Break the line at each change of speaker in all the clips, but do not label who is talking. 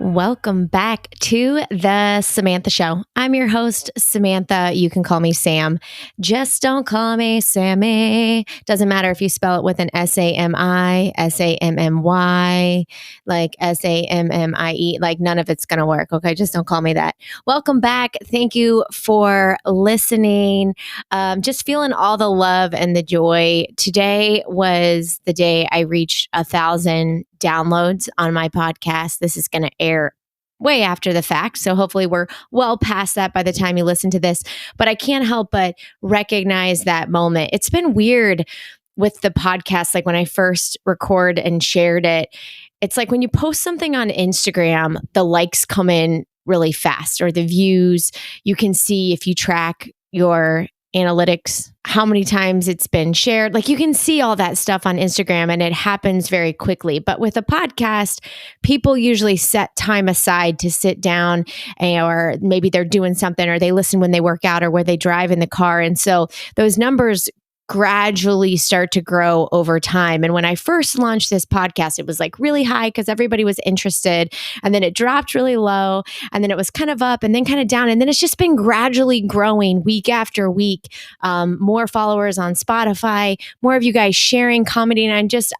Welcome back to the Samantha Show. I'm your host, Samantha. You can call me Sam. Just don't call me Sammy. Doesn't matter if you spell it with an S-A-M-I, S-A-M-M-Y, like S-A-M-M-I-E. Like none of it's going to work. Okay, just don't call me that. Welcome back. Thank you for listening. Just feeling all the love and the joy. Today was the day I reached 1,000 downloads on my podcast. This is going to air way after the fact. So hopefully we're well past that by the time you listen to this. But I can't help but recognize that moment. It's been weird with the podcast. Like when I first record and shared it, it's like when you post something on Instagram, the likes come in really fast, or the views. You can see if you track your analytics, how many times it's been shared. Like you can see all that stuff on Instagram and it happens very quickly. But with a podcast, people usually set time aside to sit down, or maybe they're doing something, or they listen when they work out, or where they drive in the car. And so those numbers gradually start to grow over time. And when I first launched this podcast, it was like really high because everybody was interested. And then it dropped really low. And then it was kind of up and then kind of down. And then it's just been gradually growing week after week. More followers on Spotify, more of you guys sharing, commenting.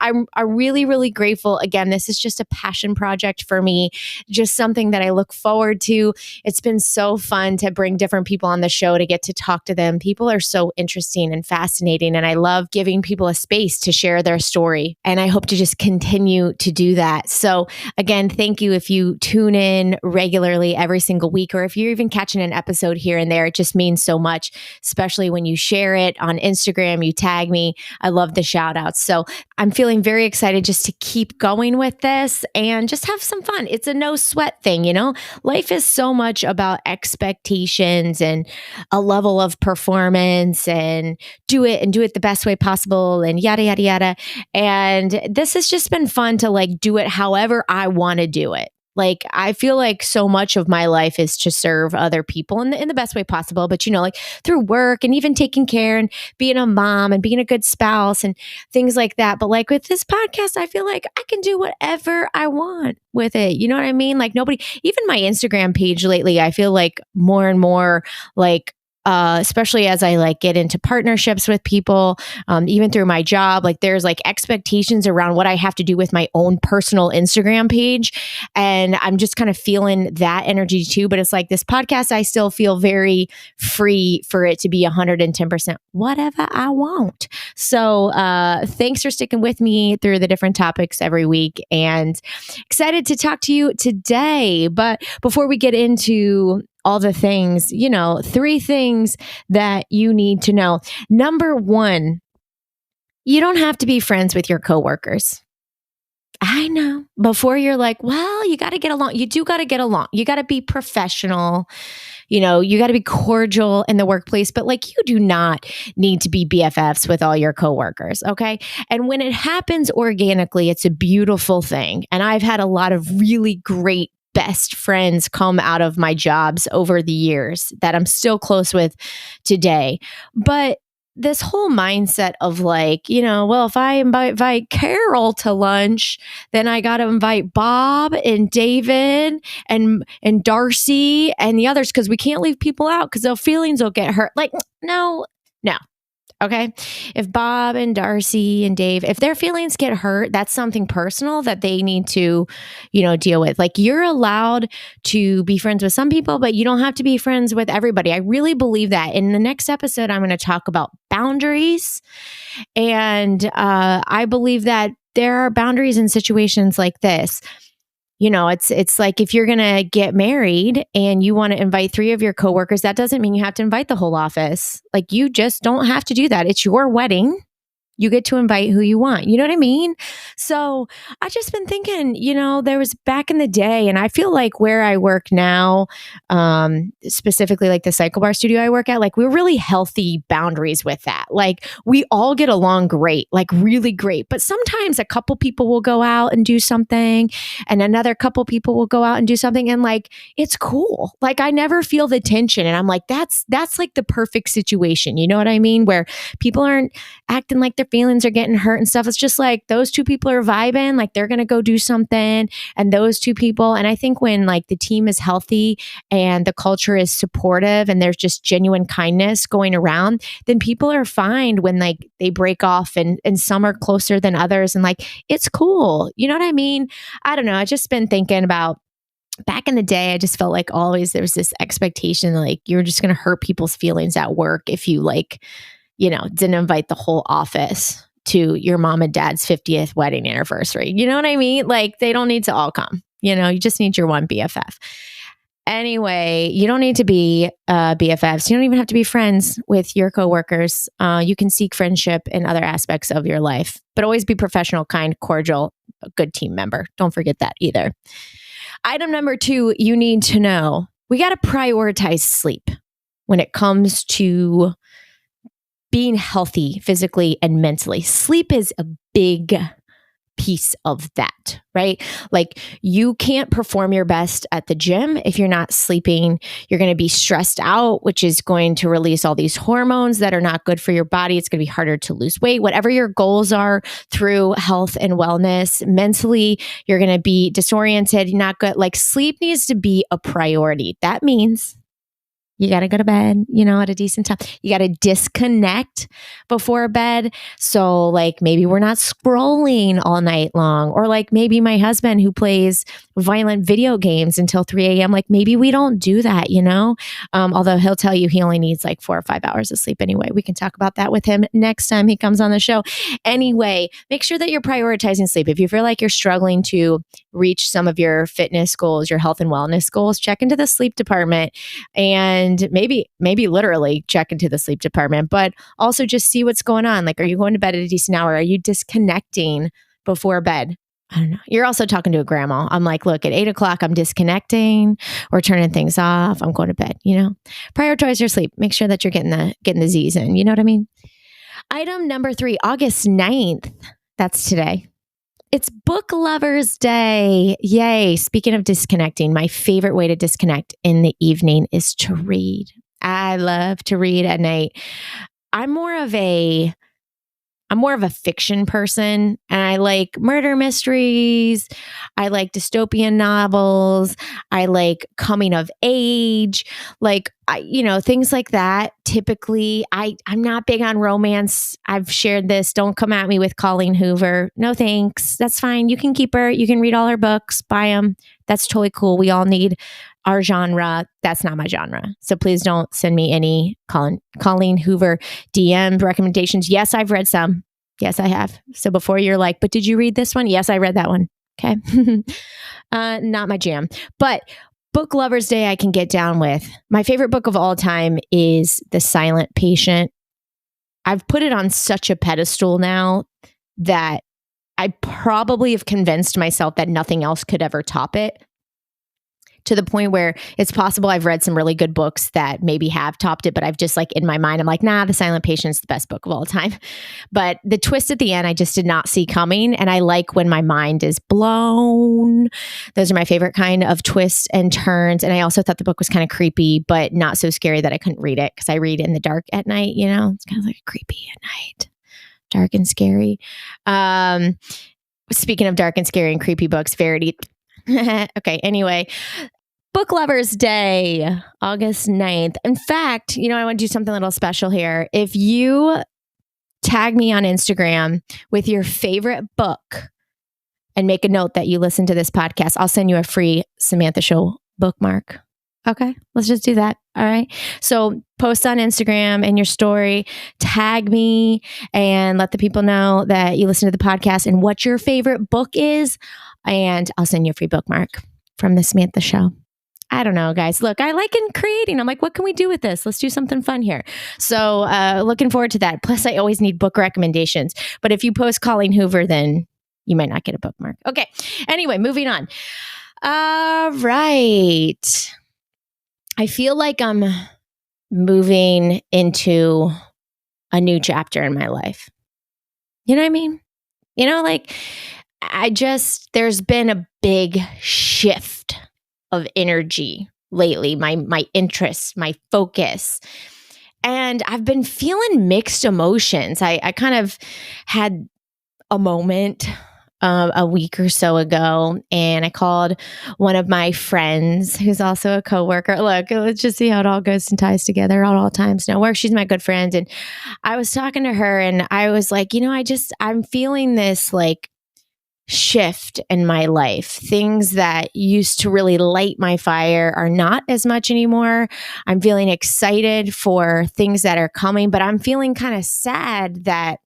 I'm really, really grateful. Again, this is just a passion project for me, just something that I look forward to. It's been so fun to bring different people on the show to get to talk to them. People are so interesting and fascinating. And I love giving people a space to share their story. And I hope to just continue to do that. So again, thank you if you tune in regularly every single week, or if you're even catching an episode here and there. It just means so much, especially when you share it on Instagram, you tag me. I love the shout outs. So I'm feeling very excited just to keep going with this and just have some fun. It's a no sweat thing, you know? Life is so much about expectations and a level of performance, and do it the best way possible, and yada, yada, yada. And this has just been fun to like do it however I want to do it. Like, I feel like so much of my life is to serve other people in the best way possible. But, you know, like through work and even taking care and being a mom and being a good spouse and things like that. But like with this podcast, I feel like I can do whatever I want with it. You know what I mean? Like nobody, even my Instagram page lately, I feel like more and more like, especially as I like get into partnerships with people, even through my job, like there's like expectations around what I have to do with my own personal Instagram page. And I'm just kind of feeling that energy too. But it's like this podcast, I still feel very free for it to be 110% whatever I want. So thanks for sticking with me through the different topics every week, and excited to talk to you today. But before we get into all the things, you know, 3 things that you need to know. Number 1, you don't have to be friends with your coworkers. I know. Before you're like, well, you got to get along. You do got to get along. You got to be professional. You know, you got to be cordial in the workplace, but like you do not need to be BFFs with all your coworkers. Okay. And when it happens organically, it's a beautiful thing. And I've had a lot of really great best friends come out of my jobs over the years that I'm still close with today. But this whole mindset of like, you know, well, if I invite Carol to lunch, then I got to invite Bob and David and Darcy and the others, because we can't leave people out because their feelings will get hurt. Like, no. Okay. If Bob and Darcy and Dave, if their feelings get hurt, that's something personal that they need to, you know, deal with. Like, you're allowed to be friends with some people, but you don't have to be friends with everybody. I really believe that. In the next episode, I'm going to talk about boundaries. And I believe that there are boundaries in situations like this. You know, it's like if you're going to get married and you want to invite 3 of your coworkers, that doesn't mean you have to invite the whole office. Like, you just don't have to do that. It's your wedding. You get to invite who you want. You know what I mean? So I just been thinking, there was back in the day, and I feel like where I work now, specifically like the cycle bar studio I work at, like we're really healthy boundaries with that. Like we all get along great, like really great. But sometimes a couple people will go out and do something, and another couple people will go out and do something, and like it's cool. Like I never feel the tension, and I'm like, that's like the perfect situation. You know what I mean? Where people aren't acting like their feelings are getting hurt and stuff. It's just like those two people are vibing, like they're going to go do something. And those two people, and I think when like the team is healthy and the culture is supportive and there's just genuine kindness going around, then people are fine when like they break off and some are closer than others. And like, it's cool. You know what I mean? I don't know. I just been thinking about back in the day, I just felt like always there was this expectation, like you're just going to hurt people's feelings at work if you like, didn't invite the whole office to your mom and dad's 50th wedding anniversary. You know what I mean? Like they don't need to all come, you just need your one BFF. Anyway, you don't need to be BFFs. You don't even have to be friends with your coworkers. You can seek friendship in other aspects of your life, but always be professional, kind, cordial, a good team member. Don't forget that either. Item number 2, you need to know, we got to prioritize sleep when it comes to being healthy physically and mentally. Sleep is a big piece of that, right? Like you can't perform your best at the gym if you're not sleeping. You're going to be stressed out, which is going to release all these hormones that are not good for your body. It's going to be harder to lose weight. Whatever your goals are through health and wellness, mentally, you're going to be disoriented, not good. Like sleep needs to be a priority. That means you got to go to bed, at a decent time. You got to disconnect before bed. So like maybe we're not scrolling all night long, or like maybe my husband who plays violent video games until 3 a.m. Like maybe we don't do that, although he'll tell you he only needs like 4 or 5 hours of sleep anyway. We can talk about that with him next time he comes on the show. Anyway, make sure that you're prioritizing sleep. If you feel like you're struggling to reach some of your fitness goals, your health and wellness goals, check into the sleep department and maybe literally check into the sleep department, but also just see what's going on. Like, are you going to bed at a decent hour? Are you disconnecting before bed? I don't know. You're also talking to a grandma. I'm like, look, at 8 o'clock, I'm disconnecting or turning things off. I'm going to bed, prioritize your sleep. Make sure that you're getting the Z's in. You know what I mean? Item number 3, August 9th. That's today. It's Book Lovers Day. Yay. Speaking of disconnecting, my favorite way to disconnect in the evening is to read. I love to read at night. I'm more of a fiction person, and I like murder mysteries. I like dystopian novels. I like coming of age, like things like that. Typically, I'm not big on romance. I've shared this. Don't come at me with Colleen Hoover. No thanks. That's fine. You can keep her. You can read all her books. Buy them. That's totally cool. We all need our genre. That's not my genre. So please don't send me any Colleen Hoover DM recommendations. Yes, I've read some. Yes, I have. So before you're like, but did you read this one? Yes, I read that one. Okay. Not my jam. But Book Lovers Day I can get down with. My favorite book of all time is The Silent Patient. I've put it on such a pedestal now that I probably have convinced myself that nothing else could ever top it, to the point where it's possible I've read some really good books that maybe have topped it, but I've just like in my mind, I'm like, nah, The Silent Patient is the best book of all time. But the twist at the end, I just did not see coming. And I like when my mind is blown. Those are my favorite kind of twists and turns. And I also thought the book was kind of creepy, but not so scary that I couldn't read it because I read in the dark at night, It's kind of like creepy at night. Dark and scary. Speaking of dark and scary and creepy books, Verity. Okay, anyway. Book Lovers Day, August 9th. In fact, I want to do something a little special here. If you tag me on Instagram with your favorite book and make a note that you listen to this podcast, I'll send you a free Samantha Show bookmark. Okay, let's just do that. All right. So post on Instagram and your story, tag me and let the people know that you listen to the podcast and what your favorite book is. And I'll send you a free bookmark from the Samantha Show. I don't know, guys. Look, I like in creating. I'm like, what can we do with this? Let's do something fun here. So looking forward to that. Plus, I always need book recommendations. But if you post Colleen Hoover, then you might not get a bookmark. Okay. Anyway, moving on. All right. I feel like I'm moving into a new chapter in my life. You know what I mean? Like there's been a big shift of energy lately, my interest, my focus. And I've been feeling mixed emotions. I kind of had a moment a week or so ago, and I called one of my friends who's also a coworker. Look, let's just see how it all goes and ties together at all times. Now, where she's my good friend, and I was talking to her, and I was like, I'm feeling this like shift in my life. Things that used to really light my fire are not as much anymore. I'm feeling excited for things that are coming, but I'm feeling kind of sad that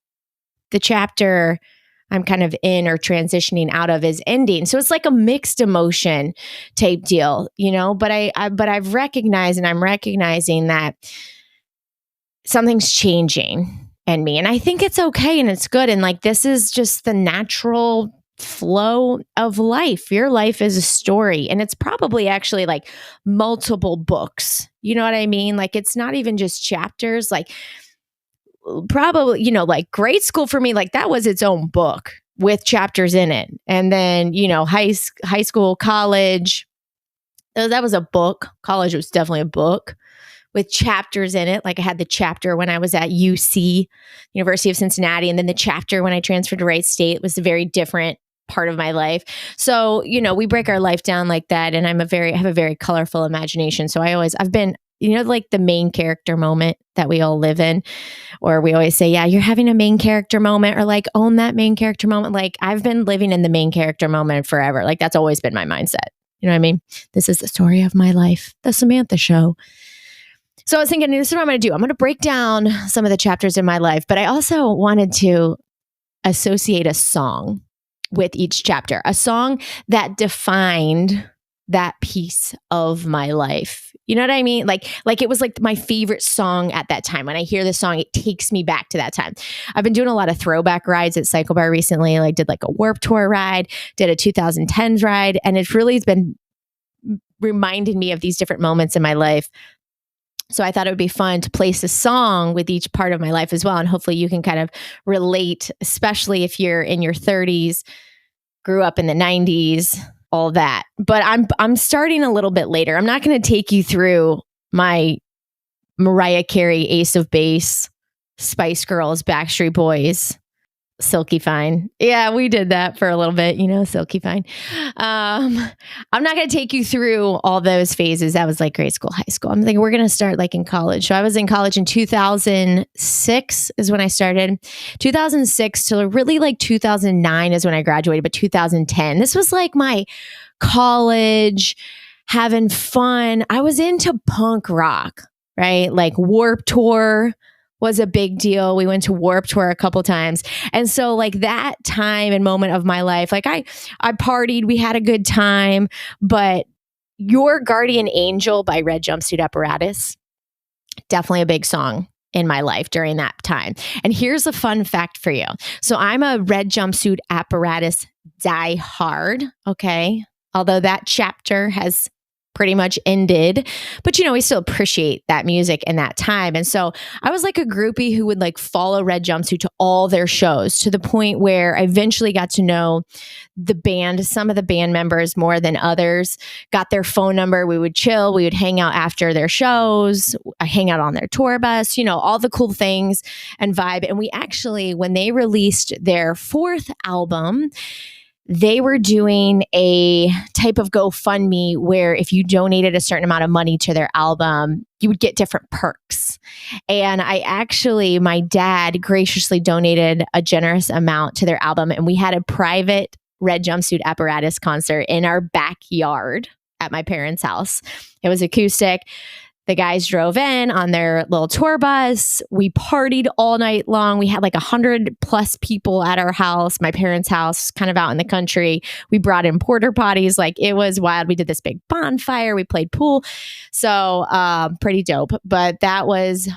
the chapter I'm kind of in or transitioning out of is ending. So it's like a mixed emotion type deal, but I've recognized, and I'm recognizing that something's changing in me. And I think it's okay and it's good. And like, this is just the natural flow of life. Your life is a story, and it's probably actually like multiple books. You know what I mean? Like, it's not even just chapters. Like, probably, like grade school for me, like that was its own book with chapters in it. And then, high school, college, that was a book. College was definitely a book with chapters in it. Like, I had the chapter when I was at UC, University of Cincinnati, and then the chapter when I transferred to Wright State was a very different part of my life. So, we break our life down like that. And I have a very colorful imagination. So I've been, like the main character moment that we all live in, or we always say, yeah, you're having a main character moment, or like own that main character moment. Like, I've been living in the main character moment forever. Like, that's always been my mindset. You know what I mean? This is the story of my life, the Samantha Show. So I was thinking, this is what I'm going to do. I'm going to break down some of the chapters in my life, but I also wanted to associate a song with each chapter, a song that defined that piece of my life. You know what I mean? Like it was like my favorite song at that time. When I hear this song, it takes me back to that time. I've been doing a lot of throwback rides at Cycle Bar recently. Like, did like a Warped Tour ride, did a 2010s ride, and it's really been reminding me of these different moments in my life. So I thought it would be fun to place a song with each part of my life as well. And hopefully you can kind of relate, especially if you're in your 30s, grew up in the 90s, all that. But I'm starting a little bit later. I'm not going to take you through my Mariah Carey, Ace of Base, Spice Girls, Backstreet Boys, Silky Fine. Yeah, we did that for a little bit, Silky Fine. I'm not going to take you through all those phases. That was like grade school, high school. I'm thinking we're going to start like in college. So I was in college in 2006 is when I started. 2006 till really like 2009 is when I graduated, but 2010. This was like my college, having fun. I was into punk rock, right? Like Warped Tour was a big deal. We went to Warped Tour a couple times. And so like that time and moment of my life, like I partied, we had a good time, but Your Guardian Angel by Red Jumpsuit Apparatus, definitely a big song in my life during that time. And here's a fun fact for you. So I'm a Red Jumpsuit Apparatus die hard, okay? Although that chapter has pretty much ended, but we still appreciate that music in that time. And so I was like a groupie who would like follow Red Jumpsuit to all their shows, to the point where I eventually got to know the band, some of the band members more than others, got their phone number. We would chill. We would hang out after their shows, hang out on their tour bus, all the cool things and vibe. And we actually, when they released their fourth album, they were doing a type of GoFundMe where if you donated a certain amount of money to their album, you would get different perks. And my dad graciously donated a generous amount to their album. And we had a private Red Jumpsuit Apparatus concert in our backyard at my parents' house. It was acoustic. The guys drove in on their little tour bus. We partied all night long. We had like 100+ people at our house, my parents' house, kind of out in the country. We brought in porter potties. Like it was wild. We did this big bonfire. We played pool. So pretty dope. But that was,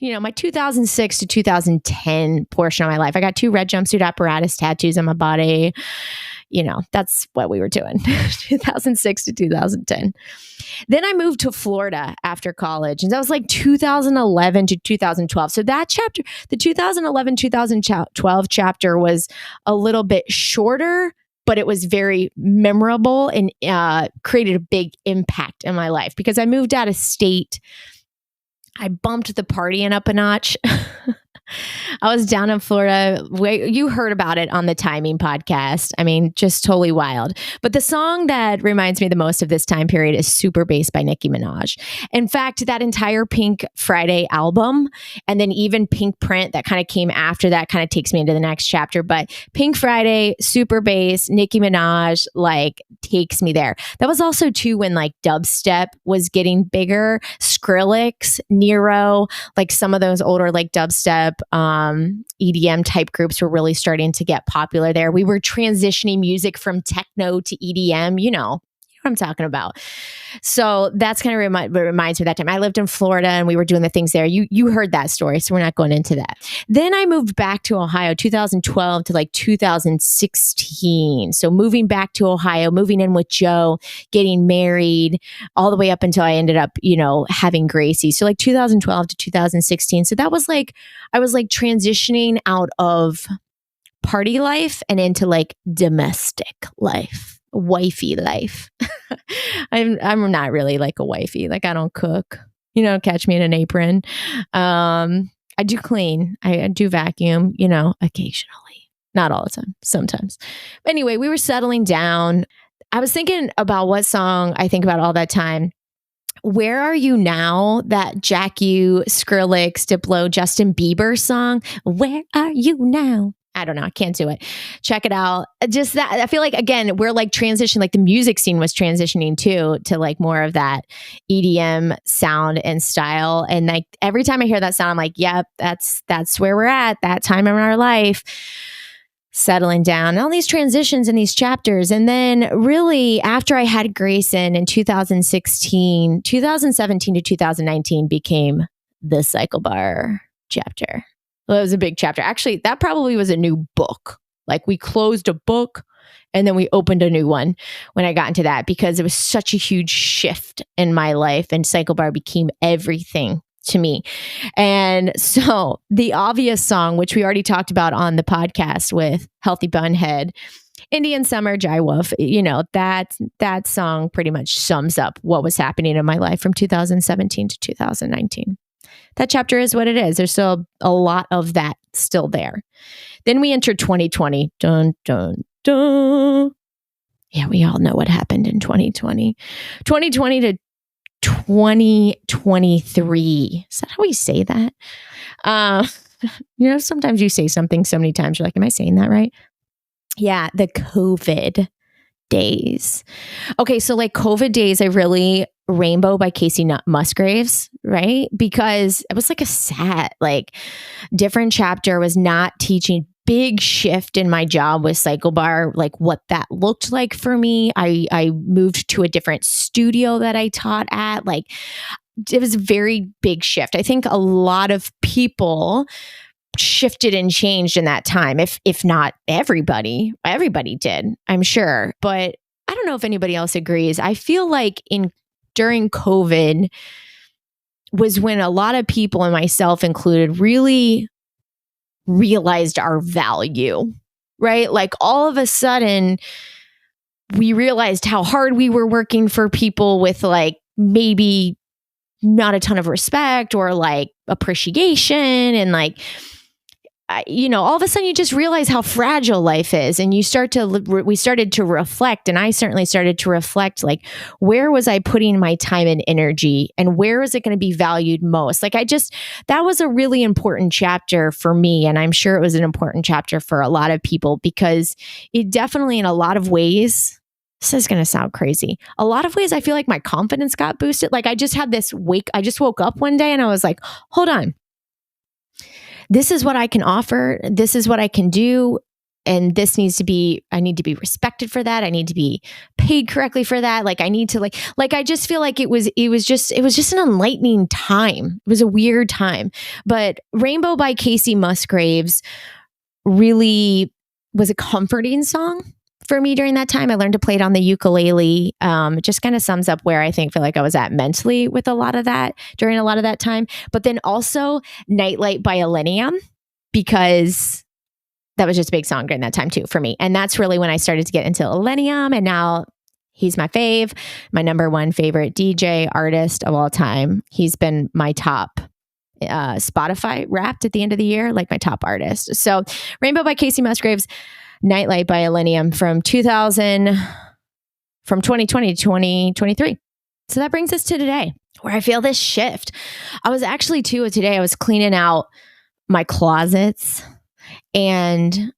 my 2006 to 2010 portion of my life. I got 2 red jumpsuit apparatus tattoos on my body. That's what we were doing 2006 to 2010. Then I moved to Florida after college, and that was like 2011 to 2012. So that chapter, the 2011-2012 chapter, was a little bit shorter, but it was very memorable and created a big impact in my life because I moved out of state. I bumped the partying up a notch. I was down in Florida. You heard about it on the Timing podcast. I mean, just totally wild. But the song that reminds me the most of this time period is Super Bass by Nicki Minaj. In fact, that entire Pink Friday album, and then even Pink Print that kind of came after that, kind of takes me into the next chapter. But Pink Friday, Super Bass, Nicki Minaj, like takes me there. That was also too when like dubstep was getting bigger. Skrillex, Nero, like some of those older like dubstep EDM type groups were really starting to get popular there. We were transitioning music from techno to EDM, you know what I'm talking about. So that's kind of reminds me of that time. I lived in Florida and we were doing the things there. You heard that story, so we're not going into that. Then I moved back to Ohio 2012 to like 2016. So moving back to Ohio, moving in with Joe, getting married, all the way up until I ended up, having Gracie. So like 2012 to 2016. So that was like, I was like transitioning out of party life and into like domestic life. Wifey life. I'm not really like a wifey. Like I don't cook, catch me in an apron. I do clean. I do vacuum, occasionally, not all the time, sometimes. But anyway, we were settling down. I was thinking about what song I think about all that time. Where Are You Now? That Jack U, Skrillex, Diplo, Justin Bieber song. Where are you now? I don't know. I can't do it. Check it out. Just that. I feel like, again, we're like transition, like the music scene was transitioning too, to like more of that EDM sound and style. And like every time I hear that sound, I'm like, yep, that's where we're at, that time in our life, settling down, all these transitions and these chapters. And then really after I had Grayson in 2017 to 2019 became the Cycle Bar chapter. Well, it was a big chapter. Actually, that probably was a new book. Like we closed a book and then we opened a new one when I got into that because it was such a huge shift in my life and Cycle Bar became everything to me. And so the obvious song, which we already talked about on the podcast with Healthy Bunhead, Indian Summer, Jai Wolf, that song pretty much sums up what was happening in my life from 2017 to 2019. That chapter is what it is. There's still a lot of that still there. Then we entered 2020. Dun, dun, dun. Yeah, we all know what happened in 2020. 2020 to 2023. Is that how we say that? Sometimes you say something so many times, you're like, am I saying that right? Yeah, the COVID days. Okay, so like COVID days, I really Rainbow by Casey Musgraves, right? Because it was like a sad, like different chapter, was not teaching, big shift in my job with Cycle Bar, like what that looked like for me. I moved to a different studio that I taught at. Like it was a very big shift. I think a lot of people shifted and changed in that time. If not everybody did, I'm sure. But I don't know if anybody else agrees. I feel like during COVID was when a lot of people, and myself included, really realized our value, right? Like all of a sudden we realized how hard we were working for people with like maybe not a ton of respect or like appreciation, and like all of a sudden you just realize how fragile life is, and we started to reflect, and I certainly started to reflect, like, where was I putting my time and energy, and where is it going to be valued most? Like that was a really important chapter for me, and I'm sure it was an important chapter for a lot of people, because it definitely in a lot of ways This is going to sound crazy. A lot of ways I feel like my confidence got boosted. Like I just had this I just woke up one day and I was like, hold on. This is what I can offer. This is what I can do. And this needs to be, I need to be respected for that. I need to be paid correctly for that. Like I need to I just feel like it was just an enlightening time. It was a weird time. But Rainbow by Casey Musgraves really was a comforting song for me during that time. I learned to play it on the ukulele. It just kind of sums up where I feel like I was at mentally with a lot of that during a lot of that time. But then also Nightlight by Illenium, because that was just a big song during that time too for me. And that's really when I started to get into Illenium. And now he's my fave, my number one favorite DJ artist of all time. He's been my top Spotify Wrapped at the end of the year, like my top artist. So Rainbow by Casey Musgraves, Nightlight by Illenium from 2020 to 2023. So that brings us to today, where I feel this shift. I was actually today I was cleaning out my closets, and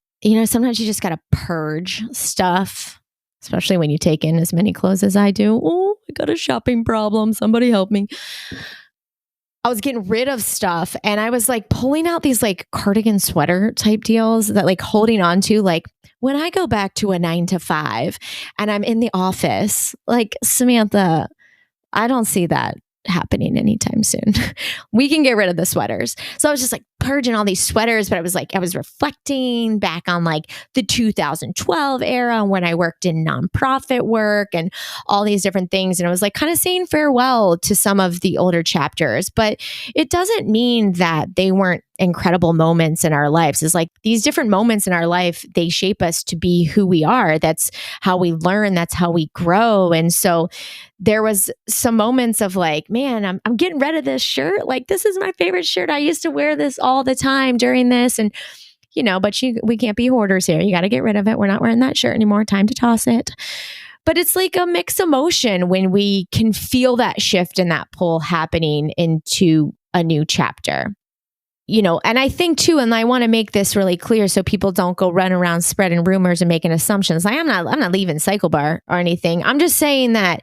sometimes you just got to purge stuff, especially when you take in as many clothes as I do. Oh, I got a shopping problem. Somebody help me. I was getting rid of stuff, and I was like pulling out these like cardigan sweater type deals that like holding on to, like when I go back to a 9 to 5 and I'm in the office, like Samantha, I don't see that happening anytime soon. We can get rid of the sweaters. So I was just like purging all these sweaters, but I was reflecting back on like the 2012 era when I worked in nonprofit work and all these different things. And I was like kind of saying farewell to some of the older chapters, but it doesn't mean that they weren't incredible moments in our lives. It's like these different moments in our life, they shape us to be who we are. That's how we learn. That's how we grow. And so there was some moments of like, man, I'm getting rid of this shirt. Like, this is my favorite shirt. I used to wear this all the time during this. And, but we can't be hoarders here. You got to get rid of it. We're not wearing that shirt anymore. Time to toss it. But it's like a mixed emotion when we can feel that shift and that pull happening into a new chapter. And I think too, and I want to make this really clear so people don't go run around spreading rumors and making assumptions. Like I'm not leaving Cycle Bar or anything. I'm just saying that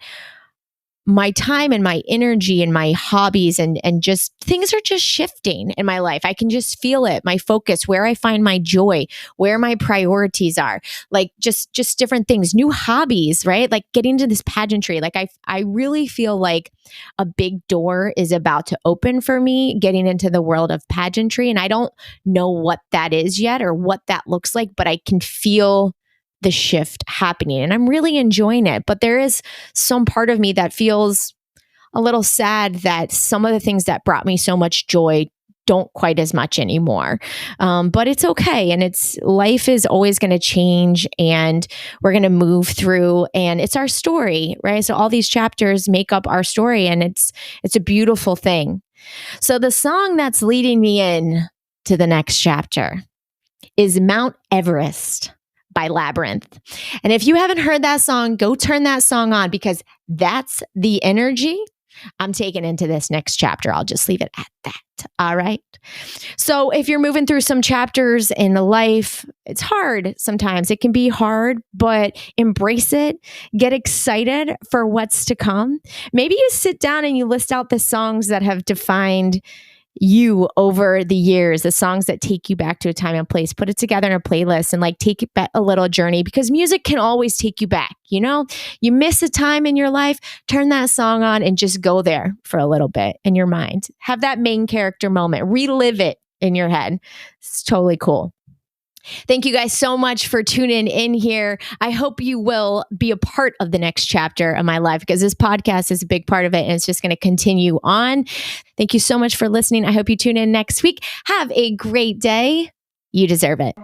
my time and my energy and my hobbies and just things are just shifting in my life. I can just feel it, my focus, where I find my joy, where my priorities are, like just different things, new hobbies, right? Like getting to this pageantry. Like I really feel like a big door is about to open for me getting into the world of pageantry. And I don't know what that is yet or what that looks like, but I can feel the shift happening and I'm really enjoying it. But there is some part of me that feels a little sad that some of the things that brought me so much joy don't quite as much anymore. But it's okay. And life is always going to change and we're going to move through and it's our story, right? So all these chapters make up our story and it's a beautiful thing. So the song that's leading me in to the next chapter is Mount Everest by Labrinth. And if you haven't heard that song, go turn that song on because that's the energy I'm taking into this next chapter. I'll just leave it at that. All right. So if you're moving through some chapters in life, it's hard sometimes. It can be hard, but embrace it. Get excited for what's to come. Maybe you sit down and you list out the songs that have defined you over the years, the songs that take you back to a time and place, put it together in a playlist and like take it back a little journey because music can always take you back. You miss a time in your life, turn that song on and just go there for a little bit in your mind. Have that main character moment, relive it in your head. It's totally cool. Thank you guys so much for tuning in here. I hope you will be a part of the next chapter of my life because this podcast is a big part of it and it's just going to continue on. Thank you so much for listening. I hope you tune in next week. Have a great day. You deserve it.